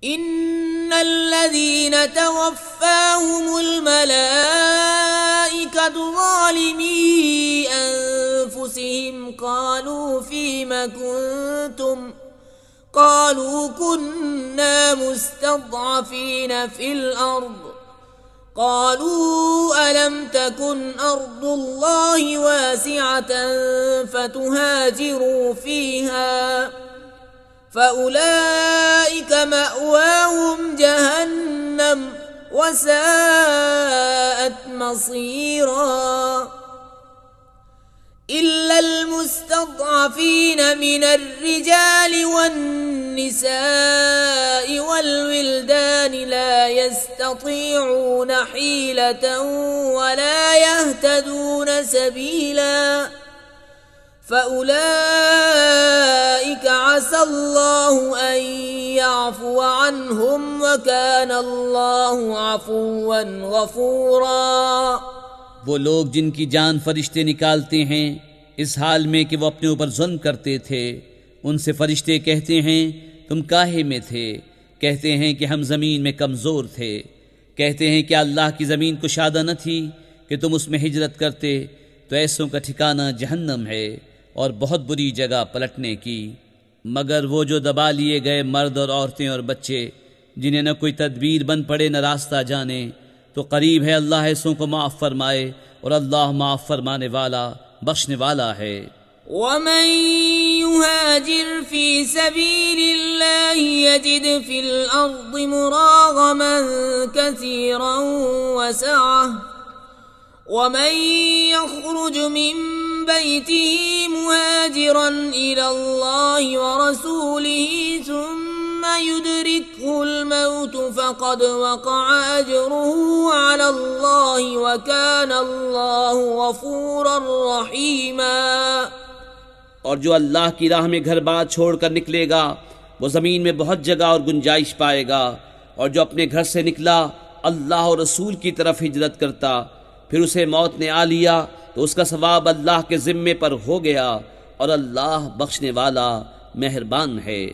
إن الذين توفاهم الملائكة ظالمي أنفسهم قالوا فيم كنتم قالوا كنا مستضعفين في الأرض قالوا ألم تكن أرض الله واسعة فتهاجروا فيها فأولئك مأواهم جهنم وساءت مصيرا إلا المستضعفين من الرجال والنساء والولدان لا يستطيعون حيلة ولا يهتدون سبيلا فأولئك عسى الله أن يعفو عنهم وكان الله عفوا غفورا۔ وہ لوگ جن کی جان فرشتے نکالتے ہیں اس حال میں کہ وہ اپنے اوپر ظلم کرتے تھے، ان سے فرشتے کہتے ہیں تم کاہے میں تھے؟ کہتے ہیں کہ ہم زمین میں کمزور تھے۔ کہتے ہیں کہ اللہ کی زمین کشادہ نہ تھی کہ تم اس میں ہجرت کرتے، تو ایسوں کا ٹھکانہ جہنم ہے اور بہت بری جگہ پلٹنے کی۔ مگر وہ جو دبا لیے گئے مرد اور عورتیں اور بچے، جنہیں نہ کوئی تدبیر بن پڑے نہ راستہ جانے، تو قریب ہے اللہ ایسوں کو معاف فرمائے، اور اللہ معاف فرمانے والا بخشنے والا ہے۔ ومن يهاجر في سبيل الله يجد في الأرض مراغما كثيرا وسعة ومن يخرج من بيته مهاجرا إلى الله ورسوله ثم يدركه الموت فقد وقع أجره على الله وكان الله غفورا رحيما۔ اور جو اللہ کی راہ میں گھر بار چھوڑ کر نکلے گا وہ زمین میں بہت جگہ اور گنجائش پائے گا، اور جو اپنے گھر سے نکلا اللہ اور رسول کی طرف ہجرت کرتا پھر اسے موت نے آ لیا تو اس کا ثواب اللہ کے ذمے پر ہو گیا، اور اللہ بخشنے والا مہربان ہے۔